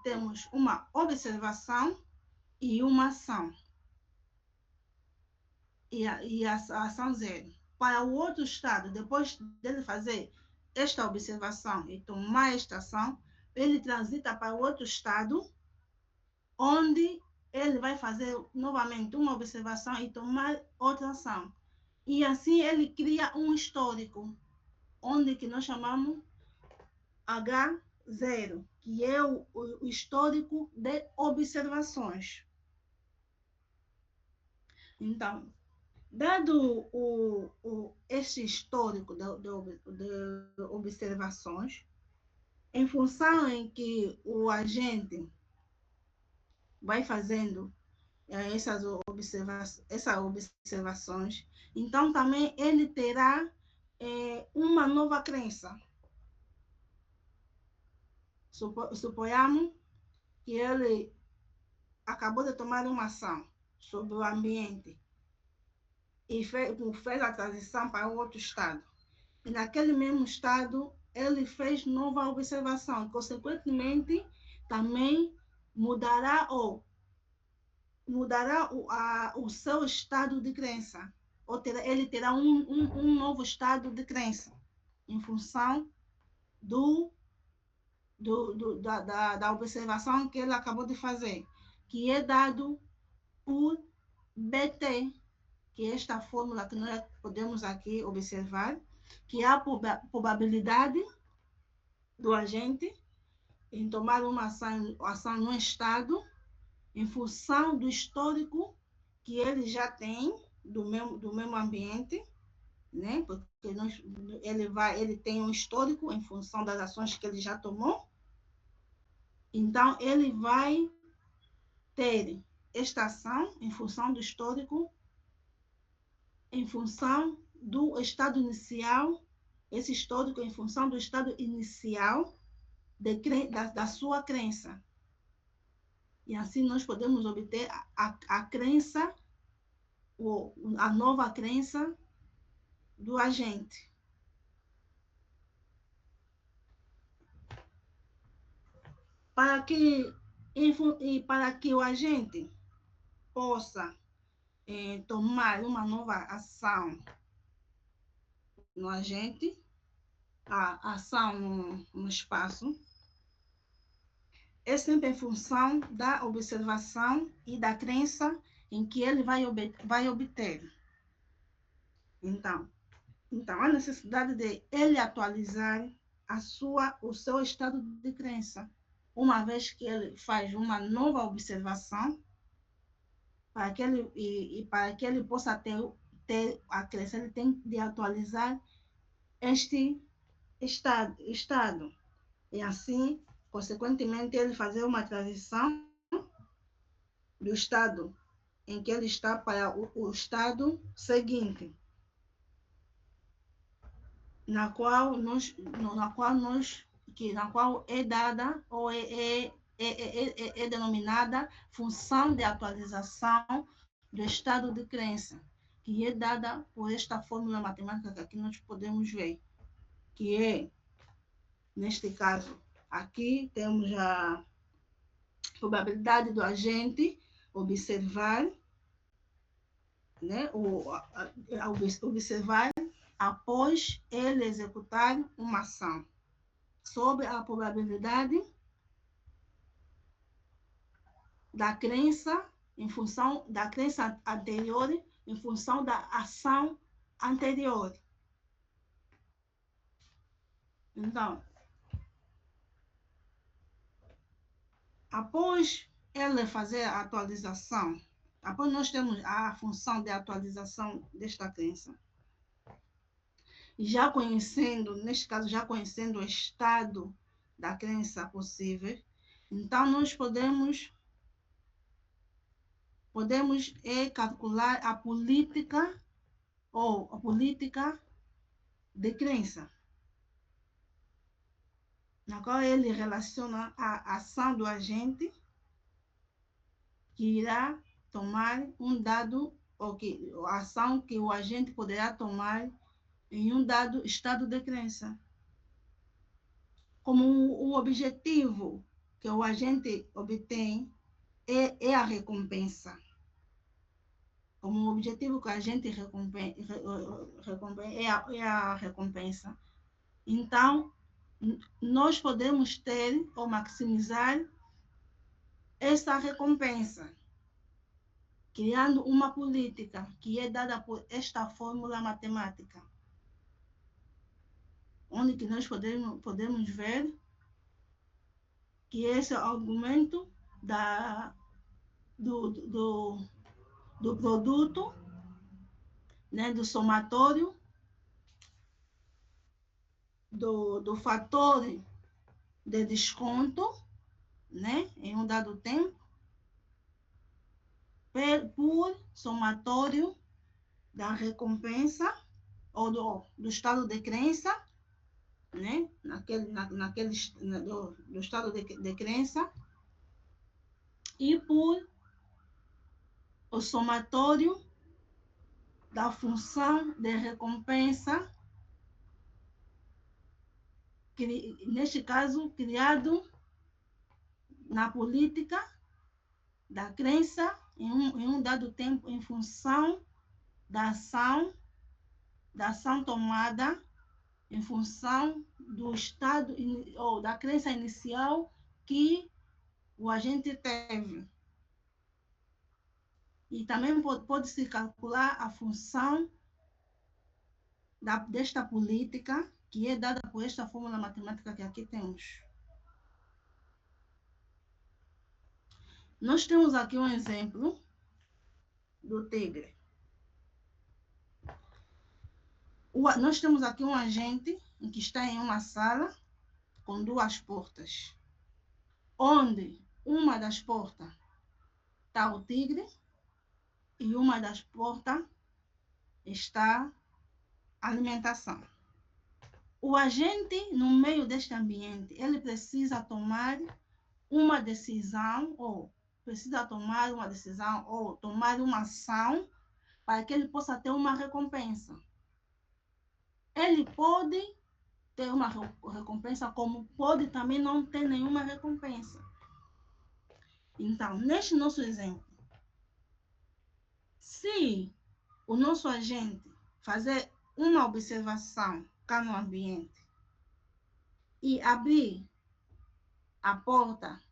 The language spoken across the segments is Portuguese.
temos uma observação e uma ação. E a ação 0. Para o outro estado, depois dele fazer esta observação e tomar esta ação, ele transita para o outro estado, onde ele vai fazer novamente uma observação e tomar outra ação. E assim ele cria um histórico, onde que nós chamamos H0, que é o histórico de observações. Então, dado este histórico de observações, em função em que o agente vai fazendo essas observações, então também ele terá uma nova crença. Suponhamos que ele acabou de tomar uma ação sobre o ambiente e fez a transição para outro estado. E naquele mesmo estado, ele fez nova observação. Consequentemente, também mudará o seu estado de crença. Ele terá um novo estado de crença em função da observação que ele acabou de fazer, que é dado por BT, que é esta fórmula que nós podemos aqui observar, que é a probabilidade do agente em tomar uma ação no estado em função do histórico que ele já tem do mesmo ambiente, né? Porque ele tem um histórico em função das ações que ele já tomou. Então, ele vai ter esta ação em função do histórico, em função do estado inicial, esse histórico em função do estado inicial da sua crença. E assim nós podemos obter a crença, ou a nova crença do agente. Para que o agente possa tomar uma nova ação no agente, a ação no espaço, é sempre em função da observação e da crença em que ele vai obter. Então, a necessidade de ele atualizar o seu estado de crença, uma vez que ele faz uma nova observação, para que ele possa ter a crença, ele tem de atualizar este estado. E assim, consequentemente, ele fazer uma transição do estado em que ele está para o estado seguinte, na qual é dada ou é denominada função de atualização do estado de crença, que é dada por esta fórmula matemática que aqui nós podemos ver, que é, neste caso, aqui temos a probabilidade do agente observar, né, observar após ele executar uma ação, sobre a probabilidade da crença em função da crença anterior em função da ação anterior. Então, após ele fazer a atualização, após nós temos a função de atualização desta crença, neste caso, já conhecendo o estado da crença possível, então nós podemos calcular a política de crença, na qual ele relaciona a ação do agente que irá tomar um dado, ou a ação que o agente poderá tomar em um dado estado de crença. Como o objetivo que o agente obtém é a recompensa. Como o objetivo que a gente recompensa é a recompensa. Então, nós podemos ter ou maximizar essa recompensa, criando uma política que é dada por esta fórmula matemática, onde que nós podemos ver que esse é o argumento do produto, né, do somatório, do fator de desconto, né, em um dado tempo, por somatório da recompensa ou do estado de crença, né, do estado de crença, e por o somatório da função de recompensa, neste caso, criado na política da crença em um dado tempo em função da ação tomada em função do estado ou da crença inicial que o agente teve. E também pode-se calcular a função desta política, que é dada por esta fórmula matemática que aqui temos. Nós temos aqui um exemplo do tigre. Nós temos aqui um agente que está em uma sala com duas portas, onde uma das portas está o tigre e uma das portas está a alimentação. O agente, no meio deste ambiente, ele precisa tomar uma decisão ou tomar uma ação para que ele possa ter uma recompensa. Ele pode ter uma recompensa, como pode também não ter nenhuma recompensa. Então, neste nosso exemplo, se o nosso agente fazer uma observação cá no ambiente e abrir a porta,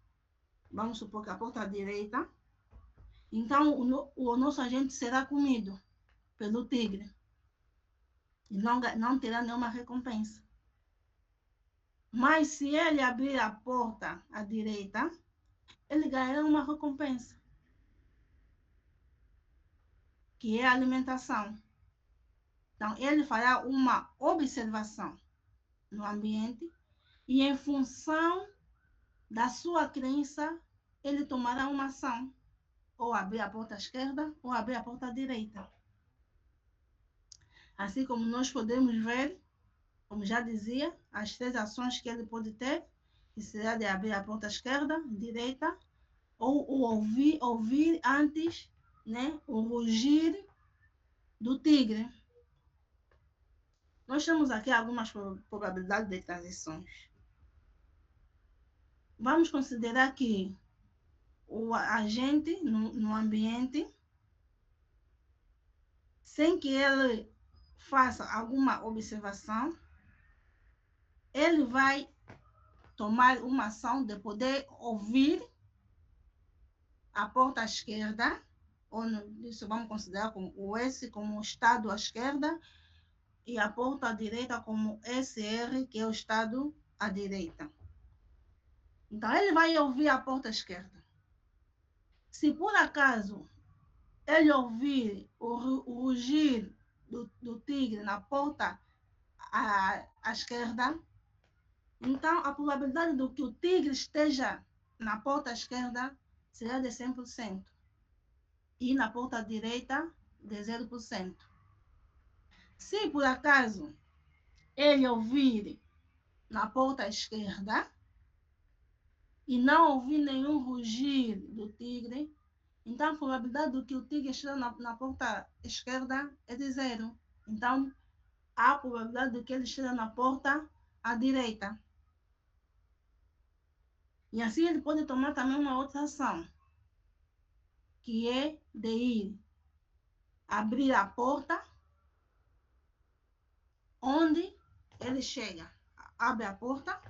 vamos supor que a porta direita, então o nosso agente será comido pelo tigre e não terá nenhuma recompensa. Mas se ele abrir a porta à direita, ele ganhará uma recompensa, que é a alimentação. Então, ele fará uma observação no ambiente e, em função da sua crença, ele tomará uma ação, ou abrir a porta esquerda ou abrir a porta direita. Assim como nós podemos ver, como já dizia, as 3 ações que ele pode ter, que será de abrir a porta esquerda, direita, ou ouvir antes, né, o rugir do tigre. Nós temos aqui algumas probabilidades de transições. Vamos considerar que o agente no ambiente, sem que ele faça alguma observação, ele vai tomar uma ação de poder ouvir a porta esquerda, ou isso vamos considerar como o S como o estado à esquerda, e a porta à direita como SR, que é o estado à direita. Então, ele vai ouvir a porta esquerda. Se por acaso ele ouvir o rugir do tigre na porta à esquerda, então a probabilidade de que o tigre esteja na porta esquerda será de 100%. E na porta direita, de 0%. Se por acaso ele ouvir na porta esquerda e não ouvir nenhum rugir do tigre, então a probabilidade de que o tigre esteja na porta esquerda é de 0. Então, há a probabilidade de que ele esteja na porta à direita. E assim ele pode tomar também uma outra ação, que é de ir abrir a porta onde ele chega. Abre a porta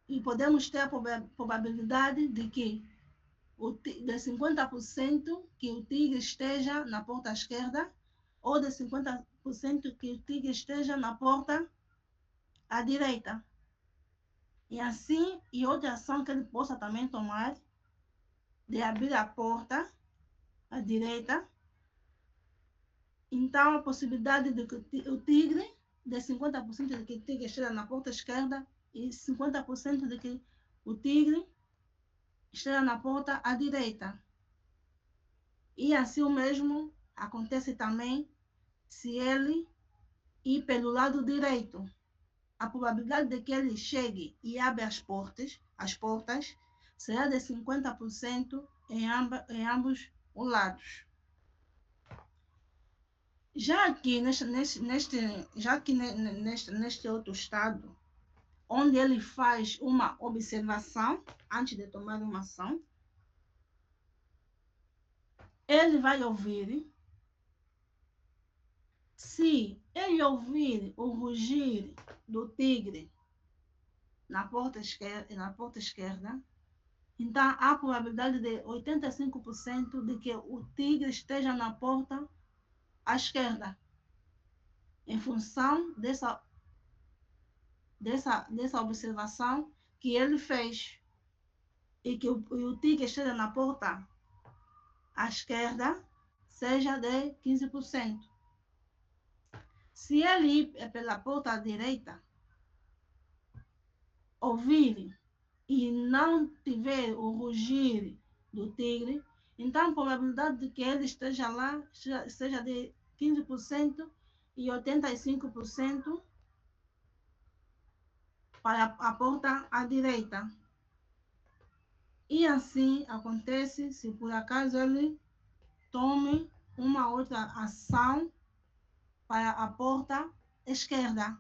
e podemos ter a probabilidade de que de 50% que o tigre esteja na porta esquerda ou de 50% que o tigre esteja na porta à direita. E assim, e outra ação que ele possa também tomar, de abrir a porta à direita. Então, a possibilidade de que o tigre, de 50% de que o tigre esteja na porta esquerda e 50% de que o tigre esteja na porta à direita. E assim o mesmo acontece também se ele ir pelo lado direito. A probabilidade de que ele chegue e abra as portas será de 50% em ambos os lados. Já aqui neste outro estado, onde ele faz uma observação antes de tomar uma ação, ele vai ouvir. Se ele ouvir o rugir do tigre na porta esquerda, então há a probabilidade de 85% de que o tigre esteja na porta à esquerda, em função dessa observação que ele fez, e que o tigre esteja na porta à esquerda seja de 15%. Se ele ir pela porta à direita, ouvir e não tiver o rugir do tigre, então a probabilidade de que ele esteja lá seja de 15% e 85% para a porta à direita. E assim acontece se por acaso ele tome uma outra ação para a porta esquerda,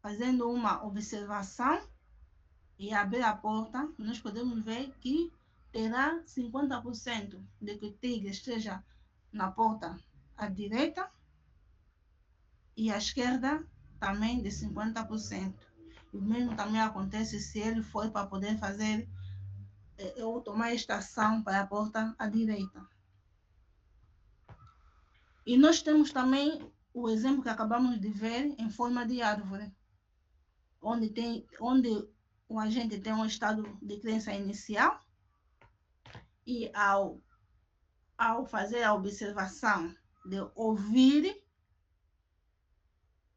fazendo uma observação e abrir a porta. Nós podemos ver que terá 50% de que o tigre esteja na porta à direita e à esquerda também de 50%. O mesmo também acontece se ele for para poder fazer ou tomar esta ação para a porta à direita. E nós temos também o exemplo que acabamos de ver em forma de árvore, onde o agente tem um estado de crença inicial e ao fazer a observação de ouvir,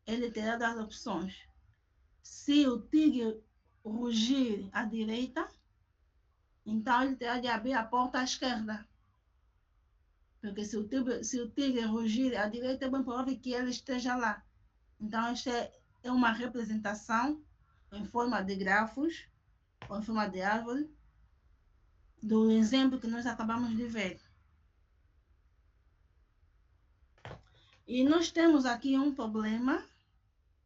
ele terá das opções. Se o tigre rugir à direita, então ele terá de abrir a porta à esquerda. Porque se o tigre rugir à direita, é bem provável que ele esteja lá. Então, esta é uma representação em forma de grafos, ou em forma de árvore, do exemplo que nós acabamos de ver. E nós temos aqui um problema,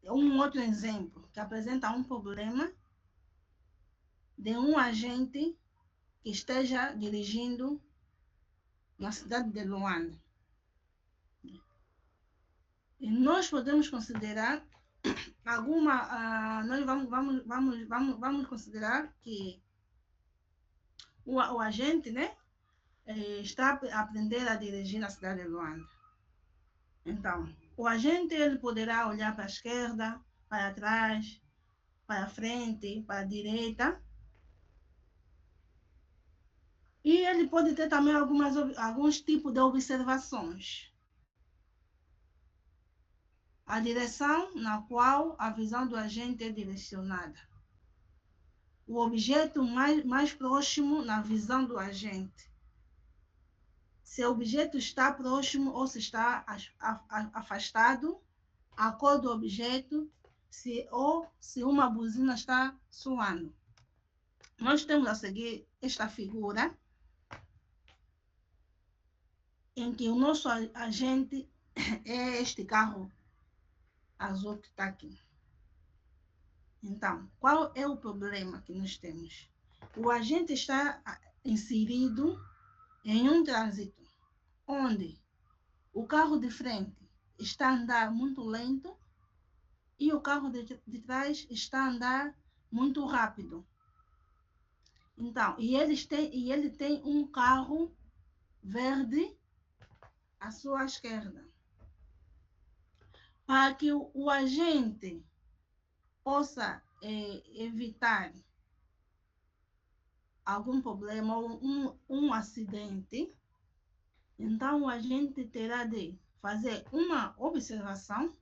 um outro exemplo, que apresenta um problema de um agente que esteja dirigindo na cidade de Luanda. E nós podemos considerar nós vamos considerar que o agente, né, está a aprender a dirigir na cidade de Luanda. Então, o agente ele poderá olhar para a esquerda, para trás, para a frente, para a direita. E ele pode ter também alguns tipos de observações. A direção na qual a visão do agente é direcionada. O objeto mais próximo na visão do agente. Se o objeto está próximo ou se está afastado, a cor do objeto, se uma buzina está soando. Nós temos a seguir esta figura, em que o nosso agente é este carro azul que está aqui. Então, qual é o problema que nós temos? O agente está inserido em um trânsito onde o carro de frente está a andar muito lento e o carro de trás está a andar muito rápido. Então, e ele tem um carro verde à sua esquerda. Para que o agente possa evitar algum problema ou um acidente, então o agente terá de fazer uma observação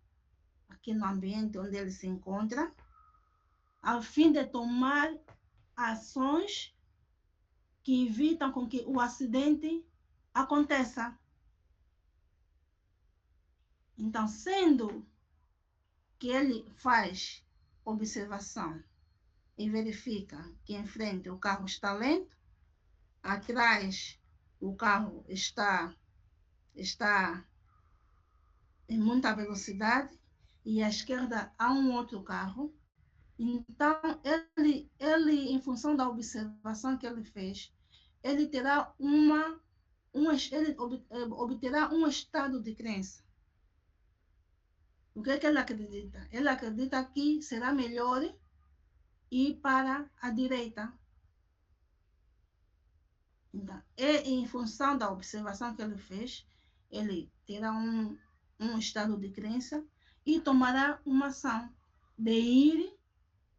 aqui no ambiente onde ele se encontra, a fim de tomar ações que evitam com que o acidente aconteça. Então, sendo que ele faz observação e verifica que em frente o carro está lento, atrás o carro está em muita velocidade e à esquerda há um outro carro. Então, ele em função da observação que ele fez, ele terá ele obterá um estado de crença. O que é que ele acredita? Ele acredita que será melhor ir para a direita. Então, em função da observação que ele fez, ele terá um estado de crença e tomará uma ação de ir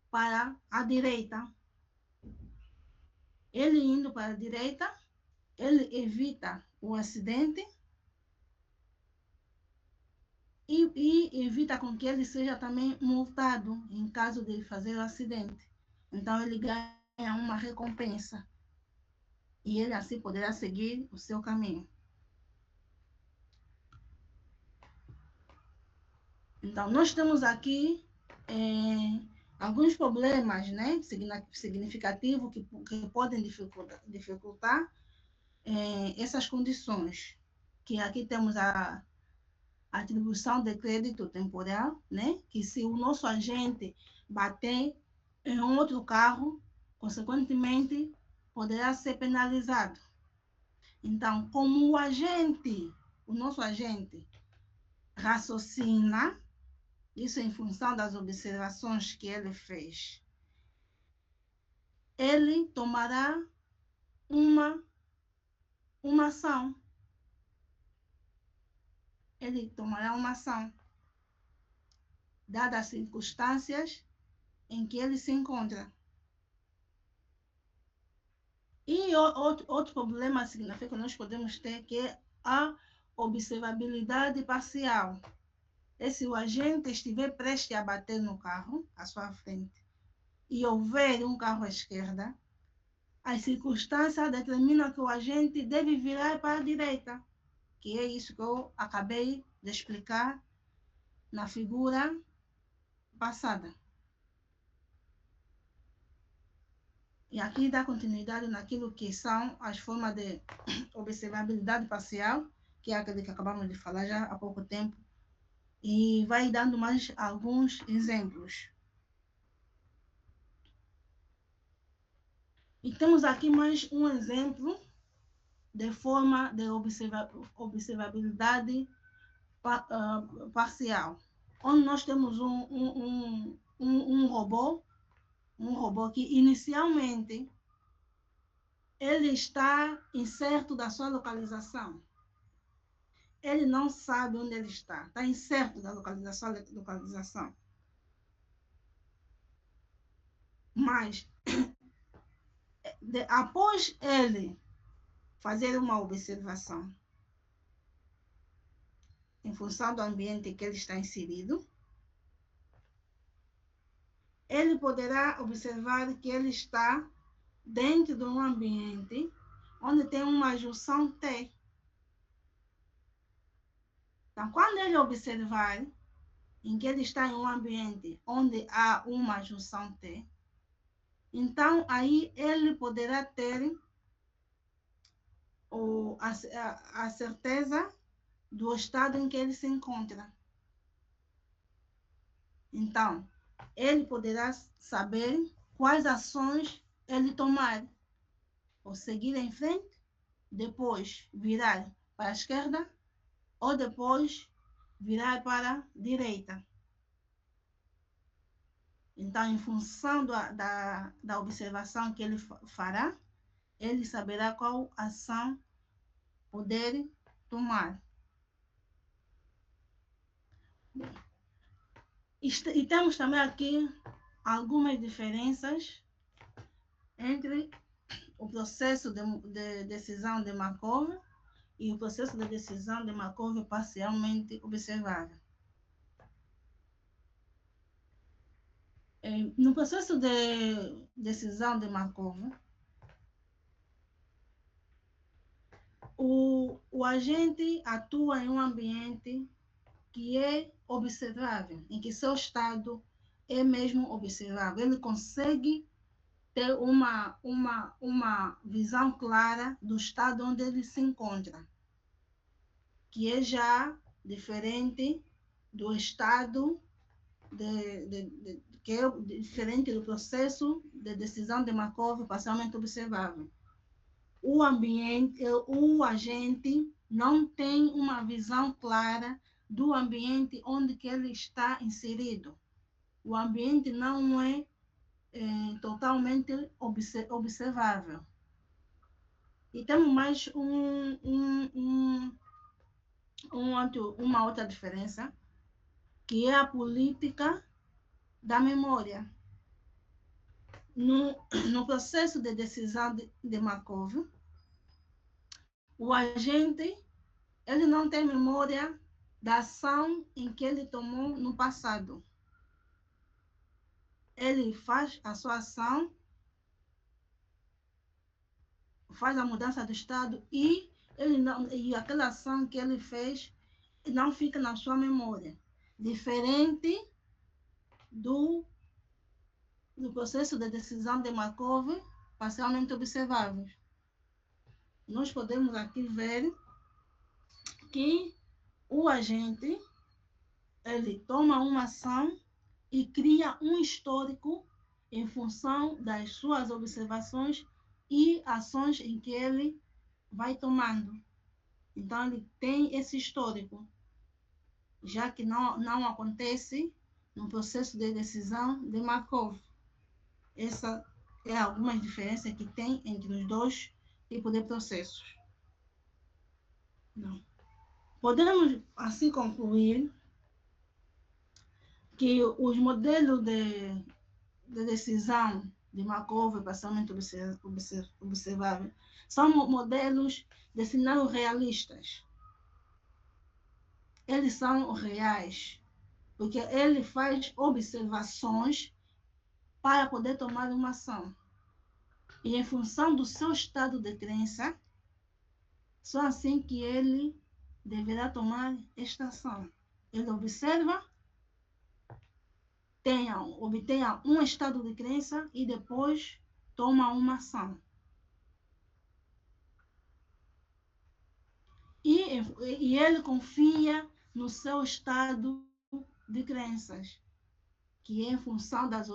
para a direita. Ele indo para a direita, ele evita o acidente e evita com que ele seja também multado em caso de fazer o acidente. Então, ele ganha uma recompensa e ele assim poderá seguir o seu caminho. Então, nós temos aqui alguns problemas, né, significativos que podem dificultar essas condições. Que aqui temos a atribuição de crédito temporal, né, que se o nosso agente bater em um outro carro, consequentemente, poderá ser penalizado. Então, como o nosso agente raciocina, isso em função das observações que ele fez, ele tomará uma ação. Ele tomará uma ação, dadas as circunstâncias em que ele se encontra. E outro problema significativa que nós podemos ter, que é a observabilidade parcial. Se o agente estiver prestes a bater no carro à sua frente e houver um carro à esquerda, as circunstâncias determinam que o agente deve virar para a direita, que é isso que eu acabei de explicar na figura passada. E aqui dá continuidade naquilo que são as formas de observabilidade parcial, que é aquele que acabamos de falar já há pouco tempo, e vai dando mais alguns exemplos. E temos aqui mais um exemplo de forma de observabilidade parcial, onde nós temos um robô que inicialmente ele está incerto da sua localização. Ele não sabe onde ele está incerto da localização. Mas, após ele fazer uma observação em função do ambiente que ele está inserido, ele poderá observar que ele está dentro de um ambiente onde tem uma junção T. Então, quando ele observar em que ele está em um ambiente onde há uma junção T, então aí ele poderá ter a certeza do estado em que ele se encontra. Então, ele poderá saber quais ações ele tomar, ou seguir em frente, depois virar para a esquerda, ou depois virar para a direita. Então, em função da observação que ele fará, ele saberá qual ação poder tomar. E temos também aqui algumas diferenças entre o processo de decisão de Markov e o processo de decisão de Markov parcialmente observável. No processo de decisão de Markov, o agente atua em um ambiente que é observável, em que seu estado é mesmo observável. Ele consegue ter uma visão clara do estado onde ele se encontra, que é já diferente do estado que é diferente do processo de decisão de Markov parcialmente observável. O agente não tem uma visão clara do ambiente onde que ele está inserido. O ambiente não é totalmente observável. E temos mais uma outra diferença, que é a política da memória. No processo de decisão de Markov, o agente ele não tem memória da ação em que ele tomou no passado. Ele faz a sua ação, faz a mudança do estado e aquela ação que ele fez não fica na sua memória. Diferente do processo de decisão de Markov parcialmente observável. Nós podemos aqui ver que o agente ele toma uma ação e cria um histórico em função das suas observações e ações em que ele vai tomando. Então, ele tem esse histórico, já que não acontece no processo de decisão de Markov. Essa é algumas diferenças que tem entre os dois tipos de processos. Não. Podemos, assim, concluir que os modelos de decisão de Markov parcialmente observável são modelos de cenários realistas. Eles são reais, porque ele faz observações para poder tomar uma ação. E em função do seu estado de crença, só assim que ele deverá tomar esta ação. Ele observa, obtenha um estado de crença e depois toma uma ação. E ele confia no seu estado de crenças, que é em função das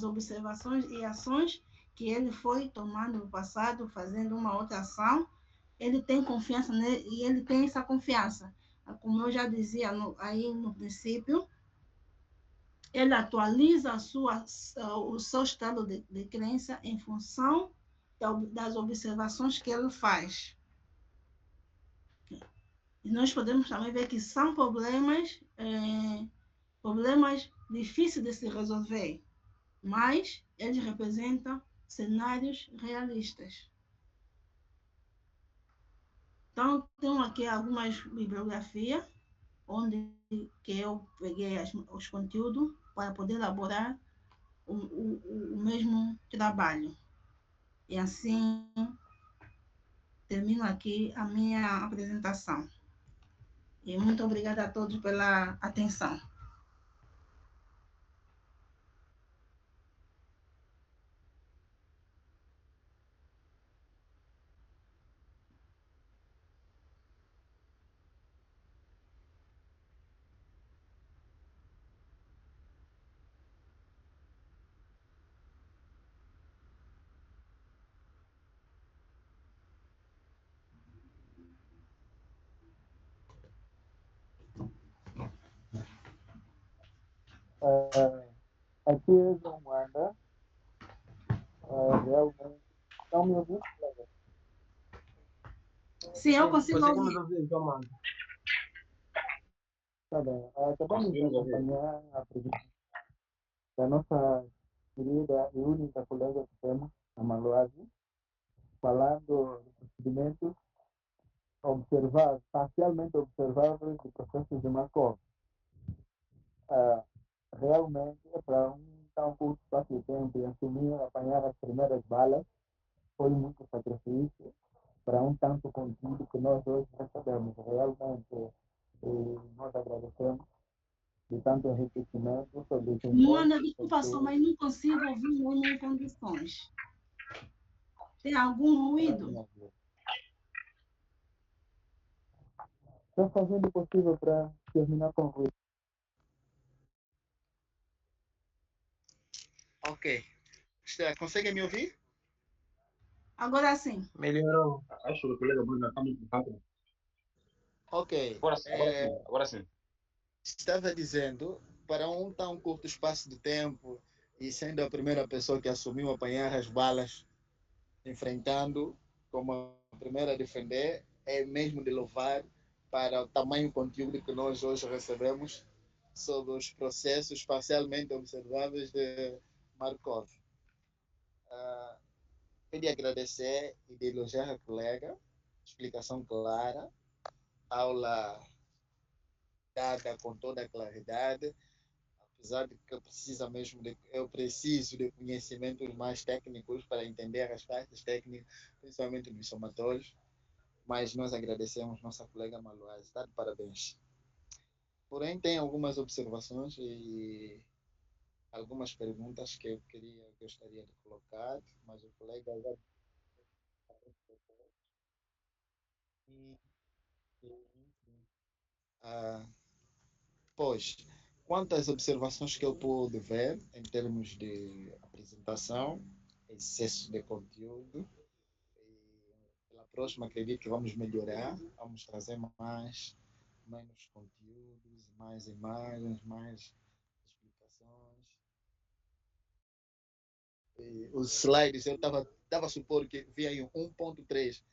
observações e ações que ele foi tomando no passado, fazendo uma outra ação, ele tem confiança nele e ele tem essa confiança. Como eu já dizia aí no princípio, ele atualiza o seu estado de crença em função das observações que ele faz. E nós podemos também ver que são problemas difíceis de se resolver, mas eles representam cenários realistas. Então, tenho aqui algumas bibliografias onde que eu peguei os conteúdos para poder elaborar o mesmo trabalho. E assim, termino aqui a minha apresentação. E muito obrigada a todos pela atenção. Aqui é João Wanda, realmente. Estão me ouvindo? Sim, eu consigo Conseguimos ouvir. ouvir, então, mano. Está bem. Acabamos de Conseguimos ouvir. acompanhar a apresentação da nossa querida e única colega que temos, a Maluase, falando de procedimentos parcialmente observáveis de processos de Markov. Ah, realmente, para um tão curto espaço de tempo e assumir, apanhar as primeiras balas, foi muito sacrifício para um tanto conteúdo que nós hoje recebemos. Realmente, nós agradecemos de tanto enriquecimento sobre os encontros Moana, desculpa só, feito. mas não consigo ouvir o em condições. Tem algum ruído? Estou fazendo o possível para terminar com o. Ok. Conseguem me ouvir? Agora sim. Melhorou. Acho que o colega Bruno está muito rápido. Ok. Agora sim, agora sim, agora sim. Estava dizendo, para um tão curto espaço de tempo e sendo a primeira pessoa que assumiu apanhar as balas, enfrentando como a primeira a defender, é mesmo de louvar para o tamanho conteúdo que nós hoje recebemos sobre os processos parcialmente observáveis de Markov. Queria agradecer e de elogiar a colega, explicação clara, aula dada com toda a claridade, apesar de que eu preciso de conhecimentos mais técnicos para entender as partes técnicas, principalmente nos somatórios, mas nós agradecemos nossa colega Maloaz, está de parabéns. Porém, tem algumas observações e algumas perguntas que gostaria de colocar, mas o colega já. Ah, pois, quanto às observações que eu pude ver em termos de apresentação, excesso de conteúdo, pela próxima acredito que vamos melhorar, vamos trazer menos conteúdos, mais imagens, mais explicações. E os slides, eu estava a supor que via aí um 1.3,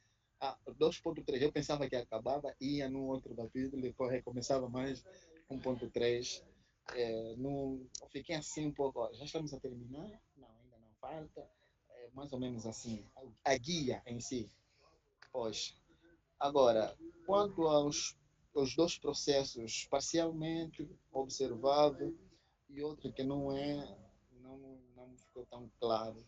2.3, eu pensava que acabava, ia num outro capítulo, depois recomeçava mais 1.3. Não, eu fiquei assim um pouco, ó, já estamos a terminar? Não, ainda não falta. Mais ou menos assim, a guia em si. Pois, agora, quanto aos dois processos, parcialmente observável e outro que não ficou tão claro.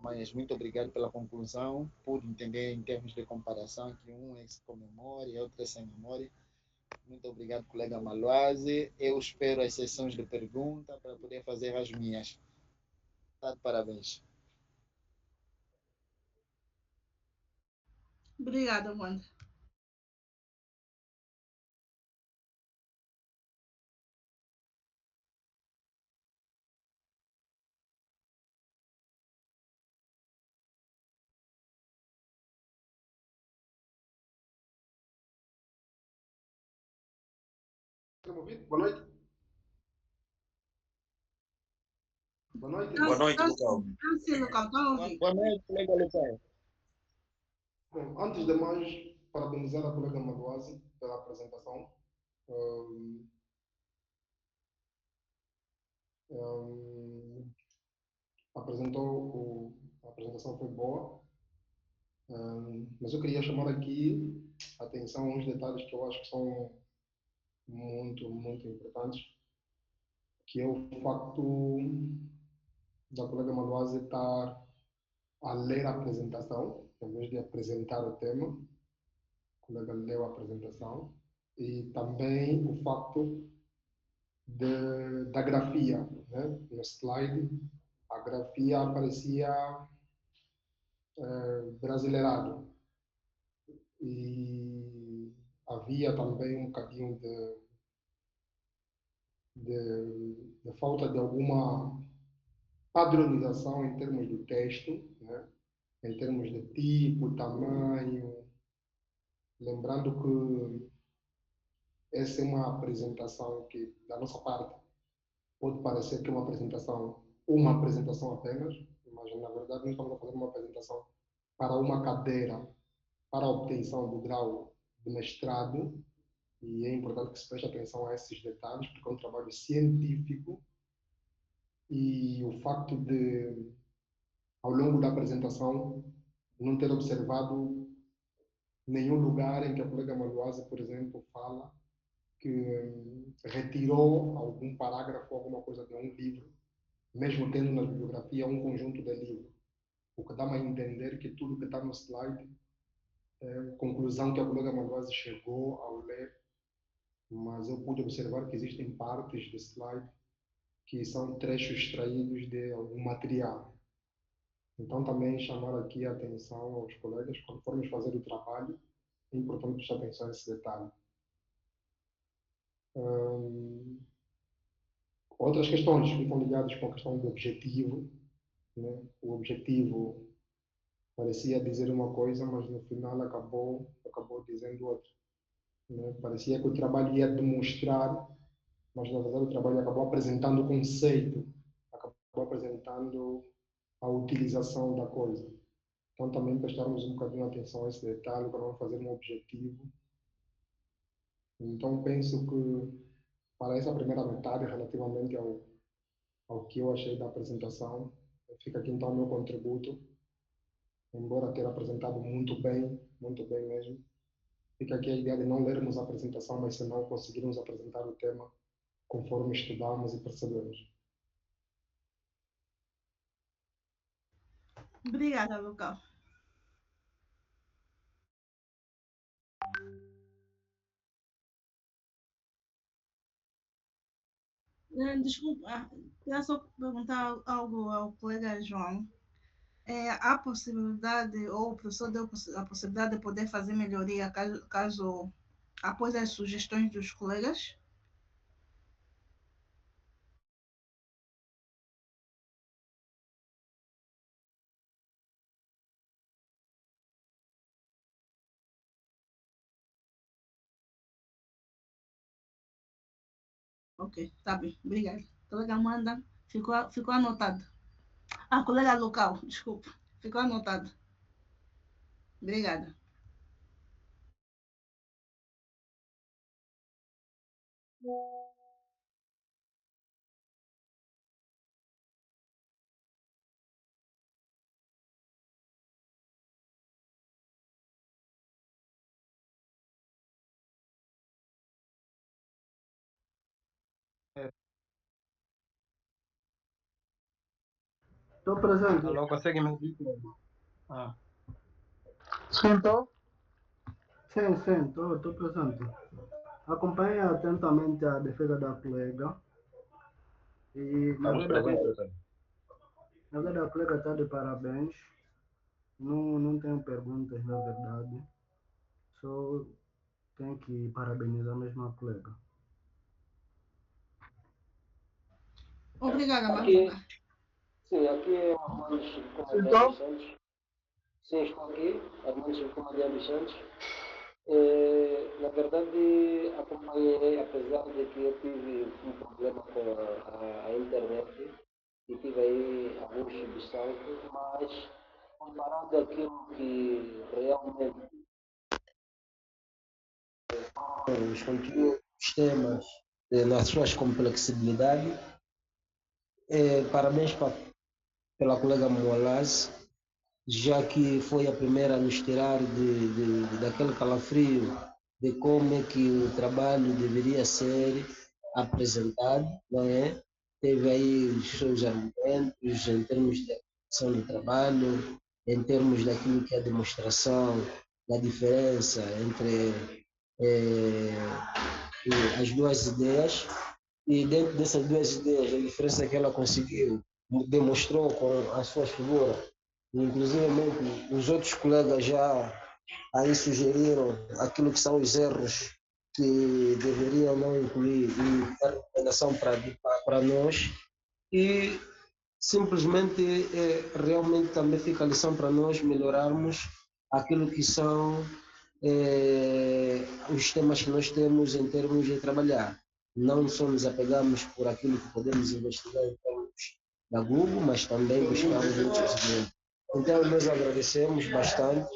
Mas muito obrigado pela conclusão. Pude entender em termos de comparação que um é com memória e outro é sem memória. Muito obrigado, colega Maloise. Eu espero as sessões de pergunta para poder fazer as minhas. Tá de parabéns. Obrigada, Wanda. Boa noite. Boa noite. Boa noite, Lucão. Sim, Lucão, estão a ouvir. Boa noite, colega Lucas. Bom, antes de mais, parabenizar a colega Maduase pela apresentação. Um, um, a apresentação foi boa, mas eu queria chamar aqui a atenção a uns detalhes que eu acho que são muito, muito importantes, que é o facto da colega Maduase estar a ler a apresentação, em vez de apresentar o tema, a colega leu a apresentação, e também o facto da grafia, né? No slide, a grafia aparecia brasileirado e havia também um bocadinho de falta de alguma padronização em termos do texto, né? Em termos de tipo, tamanho, lembrando que essa é uma apresentação que, da nossa parte, pode parecer que é uma apresentação apenas, mas na verdade nós estamos a fazer uma apresentação para uma cadeira para a obtenção do grau de mestrado, e é importante que se preste atenção a esses detalhes, porque é um trabalho científico, e o facto de, ao longo da apresentação, não ter observado nenhum lugar em que a colega Maluase, por exemplo, fala que retirou algum parágrafo, alguma coisa de um livro, mesmo tendo na bibliografia um conjunto de livros. O que dá-me a entender que tudo que está no slide é a conclusão que a colega Maluase chegou ao ler, mas eu pude observar que existem partes do slide que são trechos extraídos de algum material. Então, também chamar aqui a atenção aos colegas, quando formos fazer o trabalho, é importante prestar atenção a esse detalhe. Outras questões ficam ligadas com a questão do objetivo, né? O objetivo parecia dizer uma coisa, mas no final acabou dizendo outra, né? Parecia que o trabalho ia demonstrar, mas na verdade o trabalho acabou apresentando o conceito, acabou apresentando a utilização da coisa. Então também prestarmos um bocadinho de atenção a esse detalhe para não fazer um objetivo. Então penso que para essa primeira metade, relativamente ao que eu achei da apresentação, fica aqui então o meu contributo, embora ter apresentado muito bem mesmo. Fica aqui a ideia de não lermos a apresentação, mas senão conseguirmos apresentar o tema conforme estudamos e percebemos. Obrigada, Lucas. Desculpa, queria só perguntar algo ao colega João. Há possibilidade, ou o professor deu a possibilidade de poder fazer melhoria caso após as sugestões dos colegas? Ok, tá bem, obrigada. Colega Amanda, ficou anotado. Colega local, desculpa, ficou anotado. Obrigada. Estou presente. Alô, consegue me ouvir? Sim, estou? Sim, estou presente. Acompanhe atentamente a defesa da colega. E, na verdade, a colega está de parabéns. Não tenho perguntas, na verdade. Só tenho que parabenizar mesmo a colega. Obrigada, Marta. Sim, aqui é o Armando Chico Então? dos Santos. Sim, estou aqui, Armando Chico dos Santos. Na verdade, acompanhei, apesar de que eu tive um problema com a internet e tive aí alguns subsaltos, mas comparado aquilo que realmente os conteúdos, os temas, nas suas complexibilidades, parabéns pela colega Moalaz, já que foi a primeira a nos tirar daquele calafrio de como é que o trabalho deveria ser apresentado, não é? Teve aí os seus argumentos em termos de aplicação do trabalho, em termos daquilo que é a demonstração da diferença entre as duas ideias, e dentro dessas duas ideias, a diferença que ela conseguiu, demonstrou com as suas figuras. Inclusive, os outros colegas já aí sugeriram aquilo que são os erros que deveriam não incluir e dar recomendação para nós. E simplesmente, realmente também fica a lição para nós melhorarmos aquilo que são os temas que nós temos em termos de trabalhar. não só nos apegamos por aquilo que podemos investigar em termos da Google, mas também buscamos outros conhecimentos. Então, nós agradecemos bastante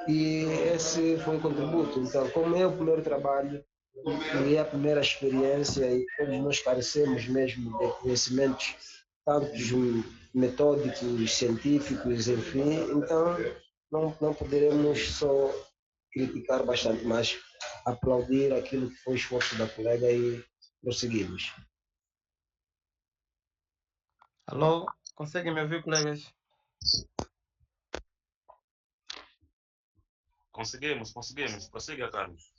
e esse foi o contributo. Então, como é o primeiro trabalho e é a primeira experiência e todos nós carecemos mesmo de conhecimentos tantos metódicos, científicos, enfim, então não poderemos só criticar bastante, mas aplaudir aquilo que foi o esforço da colega e prosseguimos. Alô? Conseguem me ouvir, colegas? Conseguimos. Prossiga, Carlos.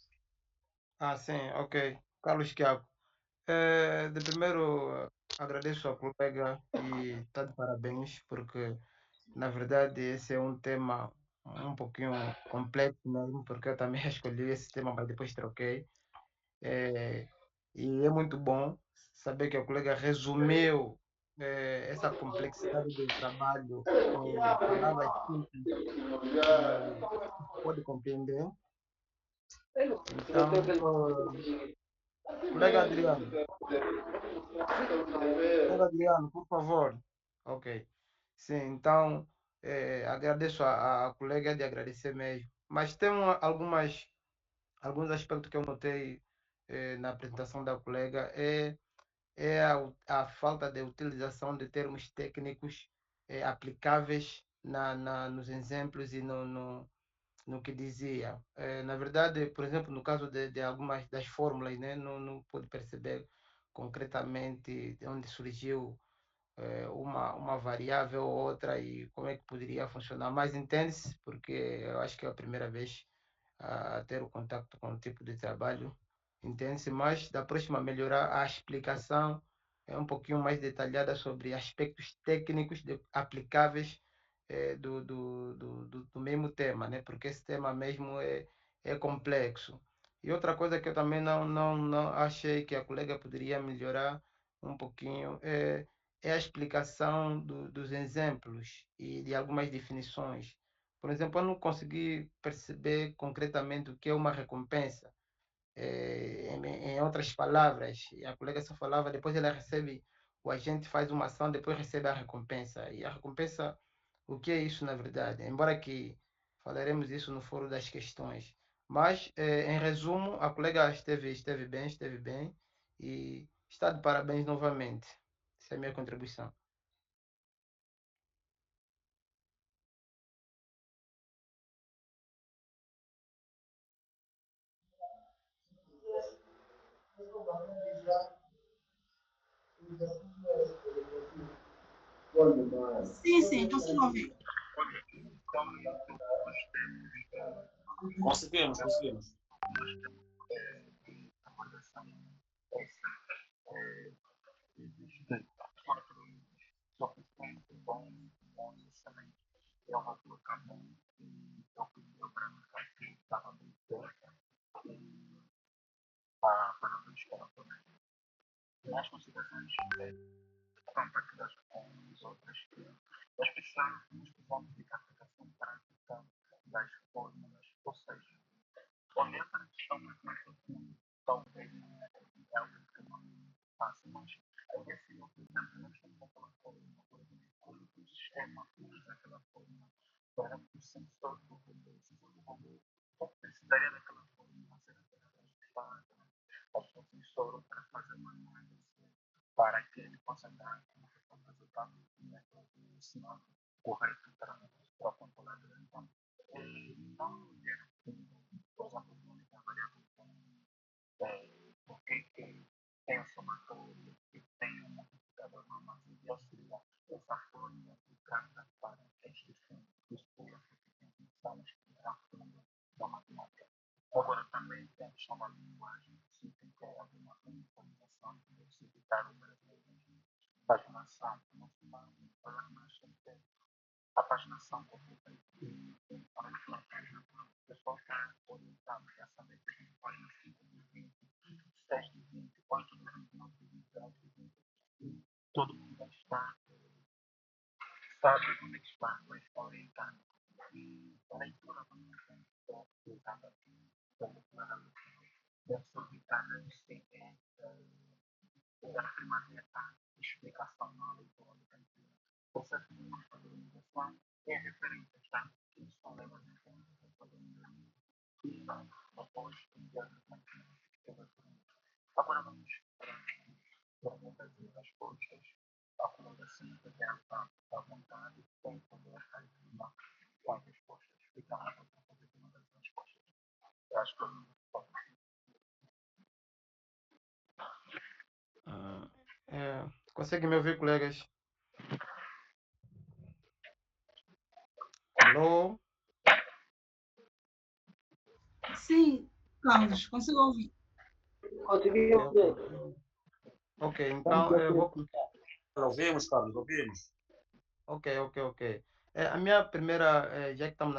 Sim, ok. Carlos Quiaco. De primeiro, agradeço ao colega e está de parabéns, porque, na verdade, esse é um tema um pouquinho complexo mesmo, porque eu também escolhi esse tema, mas depois troquei. E é muito bom saber que o colega resumiu essa complexidade do trabalho em palavras simples e pode compreender. Então, colega Adriano, por favor. Ok. Sim, então, agradeço a colega de agradecer mesmo. Mas tem alguns aspectos que eu notei na apresentação da colega, é a falta de utilização de termos técnicos aplicáveis nos exemplos e no que dizia. Na verdade, por exemplo, no caso de algumas das fórmulas, né, não pude perceber concretamente de onde surgiu uma variável ou outra e como é que poderia funcionar. Mas entende-se, porque eu acho que é a primeira vez a ter o contato com o tipo de trabalho, entende-se, mas da próxima melhorar a explicação é um pouquinho mais detalhada sobre aspectos técnicos aplicáveis do mesmo tema, né? Porque esse tema mesmo é complexo. E outra coisa que eu também não achei que a colega poderia melhorar um pouquinho é a explicação dos exemplos e de algumas definições. Por exemplo, eu não consegui perceber concretamente o que é uma recompensa. Em outras palavras, a colega só falava, depois ela recebe, o agente faz uma ação, depois recebe a recompensa. E a recompensa, o que é isso na verdade? Embora que falaremos isso no foro das questões. Mas, em resumo, a colega esteve bem e está de parabéns novamente. Essa é a minha contribuição. Sim, consigo ouvir. Conseguimos. Consegue me ouvir, colegas? Alô? Sim, Carlos, consigo ouvir. Consegui ouvir. Ok, então eu vou... Ouvimos, Carlos, ouvimos. Ok. A minha primeira, já que estamos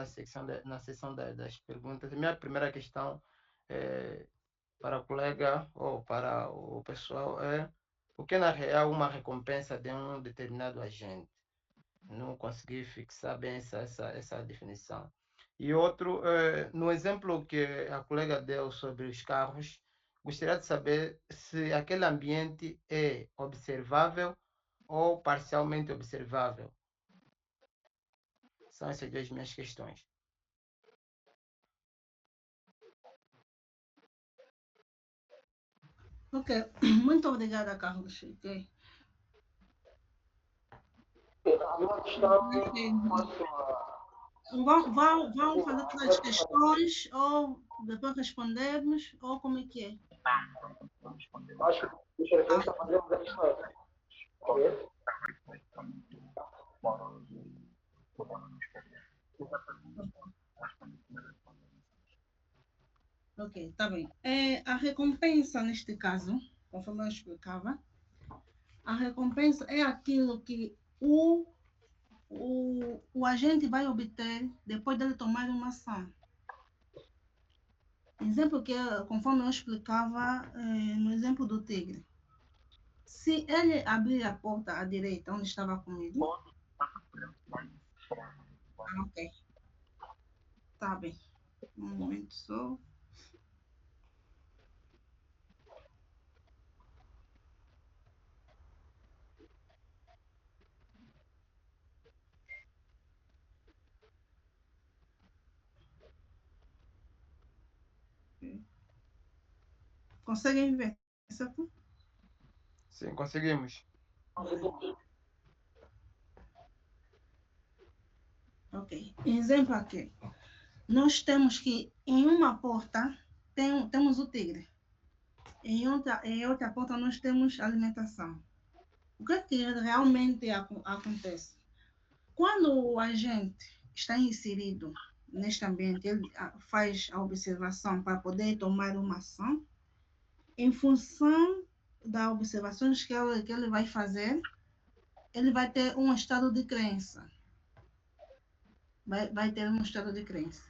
na seção das perguntas, a minha primeira questão para o colega ou para o pessoal é o que na real uma recompensa de um determinado agente. Não consegui fixar bem essa definição. E outro, no exemplo que a colega deu sobre os carros, gostaria de saber se aquele ambiente é observável ou parcialmente observável. São essas duas minhas questões. Ok, muito obrigada, Carlos. Ok. A minha questão Vamos fazer todas as questões ou depois respondermos, ou como é que é? acho que de preferência fazemos a questão. Ok? Ok, tá bem. A recompensa, neste caso, conforme eu explicava, a recompensa é aquilo que o agente vai obter depois dele tomar uma ação. Exemplo que, conforme eu explicava, no exemplo do tigre. Se ele abrir a porta à direita, onde estava a comida... ok. Tá bem. Um momento só. Conseguem ver, certo? Sim, conseguimos. Ok. Exemplo aqui. Nós temos que, em uma porta, temos o tigre. Em outra porta, nós temos alimentação. O que é que realmente acontece? Quando o agente está inserido neste ambiente, ele faz a observação para poder tomar uma ação, em função das observações que ele vai fazer, ele vai ter um estado de crença. Vai ter um estado de crença.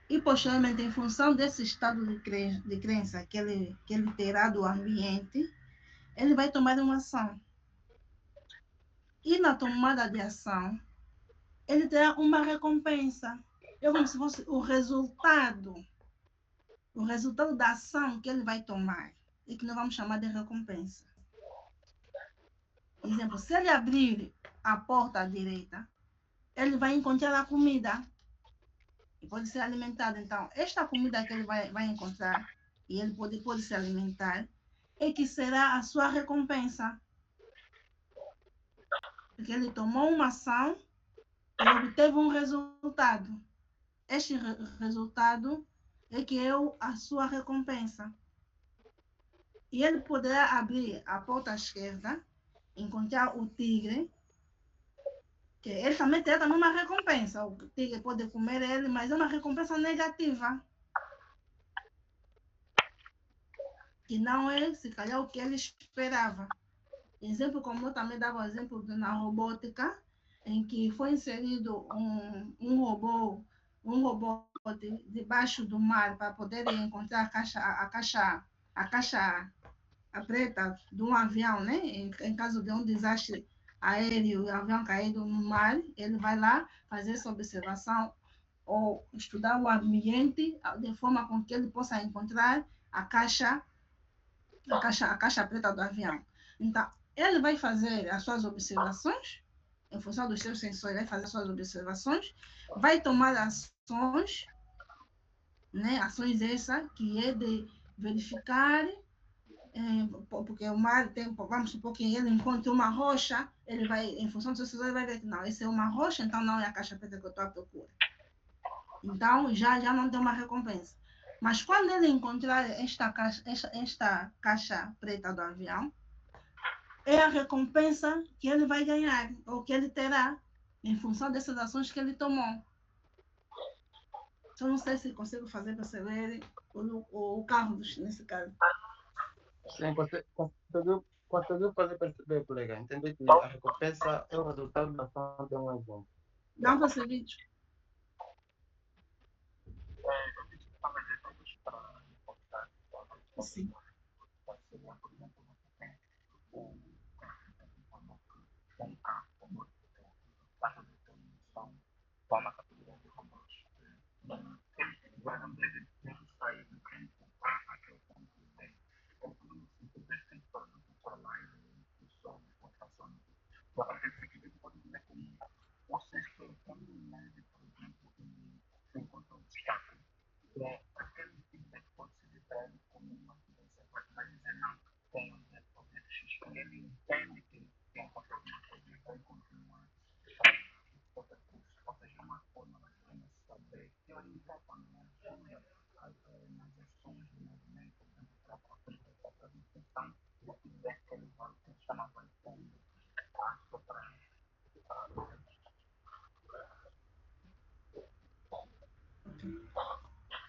E, posteriormente, em função desse estado de crença que ele terá do ambiente, ele vai tomar uma ação. E na tomada de ação, ele terá uma recompensa. É como se fosse o resultado da ação que ele vai tomar, e que nós vamos chamar de recompensa. Por exemplo, se ele abrir a porta à direita, ele vai encontrar a comida e pode ser alimentado. Então, esta comida que ele vai encontrar e ele pode se alimentar é que será a sua recompensa. Porque ele tomou uma ação e obteve um resultado. Este resultado é que é a sua recompensa. E ele poderá abrir a porta à esquerda, encontrar o tigre, que ele também terá uma recompensa. O tigre pode comer ele, mas é uma recompensa negativa. Que não é, se calhar, o que ele esperava. Exemplo, como eu também dava o exemplo na robótica, em que foi inserido um robô debaixo do mar para poder encontrar a caixa preta de um avião, né? Em caso de um desastre aéreo, o avião caído no mar, ele vai lá fazer essa observação ou estudar o ambiente de forma com que ele possa encontrar a caixa preta do avião. Então, ele vai fazer as suas observações, em função dos seus sensores, vai fazer as suas observações, vai tomar ações, né? Ações essas que é de verificar, porque o mar tem, vamos supor que ele encontre uma rocha, ele vai, em função dos seus sensores, vai ver que não, essa é uma rocha, então não é a caixa preta que eu estou à procura. Então, já não tem uma recompensa. Mas quando ele encontrar esta caixa preta do avião, é a recompensa que ele vai ganhar, ou que ele terá, em função dessas ações que ele tomou. Eu não sei se consigo fazer perceber o Carlos, nesse caso. Sim, conseguiu fazer perceber, colega. Entender que a recompensa é o resultado da ação de um agente. Não percebi. Sim.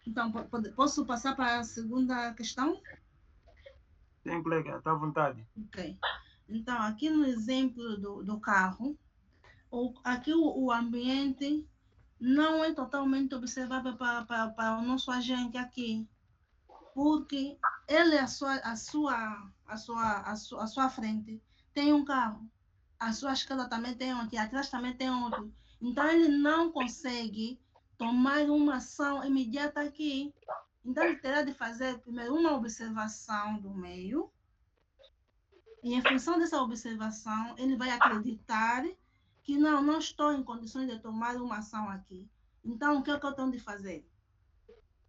Então, posso passar para a segunda questão? Sim, colega, está à vontade. Ok. Então, aqui no exemplo do carro, aqui o ambiente não é totalmente observável para o nosso agente aqui, porque ele, à sua frente, tem um carro, à sua esquerda também tem outro, e atrás também tem outro. Então, ele não consegue tomar uma ação imediata aqui. Então, ele terá de fazer primeiro uma observação do meio, e em função dessa observação, ele vai acreditar que não estou em condições de tomar uma ação aqui. Então, o que é que eu tenho de fazer?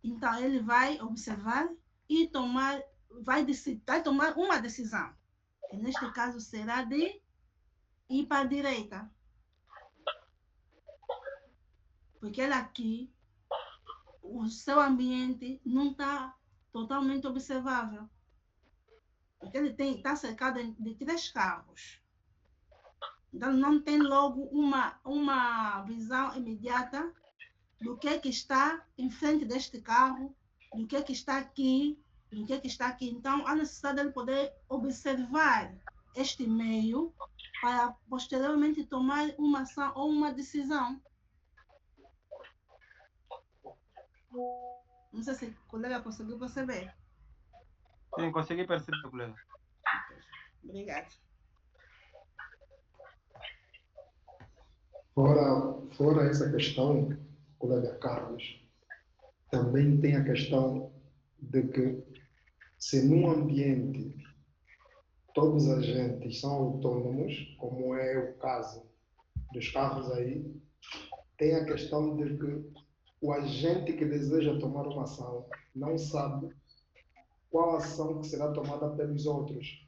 Então, ele vai observar e vai tomar uma decisão, que neste caso será de ir para a direita. Porque ele aqui, o seu ambiente não está totalmente observável. Porque ele está cercado de 3 carros. Então, não tem logo uma visão imediata do que está em frente deste carro, do que está aqui, do que está aqui. Então, há necessidade de ele poder observar este meio para posteriormente tomar uma ação ou uma decisão. Não sei se o colega conseguiu perceber. Sim, consegui perceber, colega. Obrigada. Fora essa questão, colega Carlos, também tem a questão de que se num ambiente todos os agentes são autônomos, como é o caso dos carros aí, tem a questão de que o agente que deseja tomar uma ação não sabe qual ação que será tomada pelos outros.